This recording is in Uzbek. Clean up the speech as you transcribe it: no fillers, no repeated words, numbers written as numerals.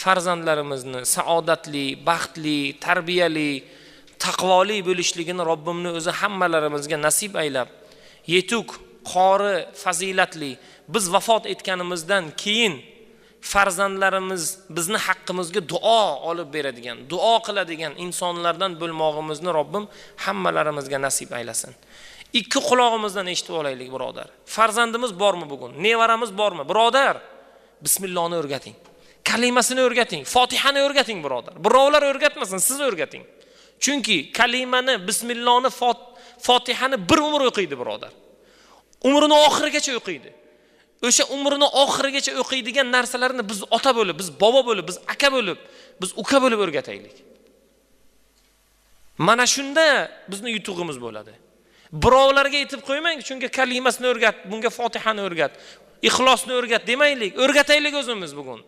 farzandlarimizni saodatli, baxtli, tarbiyali, taqvoli bo'lishligini Robbimni o'zi hammalarimizga nasib aylab, yetuk, qori, fazilatli biz vafot etganimizdan keyin farzandlarimiz bizni haqqimizga duo olib beradigan, duo qiladigan insonlardan bo'lmog'imizni Robbim hammalarimizga nasib aylasin. Ikki quloqimizdan eshitib olaylik, birodar. Farzandimiz bormi bugun? Nevaramiz bormi? Birodar, bismillohni o'rgating. Kalimasini o'rgating, Fotihani o'rgating, birodar. Birovlar o'rgatmasin, siz o'rgating. Chunki kalimani, bismillohni, Fotihani bir umr o'qiydi, birodar. Umrini oxirigacha o'qiydi. O'sha umrini oxirigacha o'qiydigan narsalarni biz ota bo'lib, biz bobo bo'lib, biz aka bo'lib, biz uka bo'lib o'rgataylik. Mana shunda bizning yutug'imiz bo'ladi. Birovlarga aytib qo'ymang, chunki kalimasini o'rgat, bunga Fotihani o'rgat, Ixlosni o'rgat demaylik, o'rgataylik o'zimiz bugun.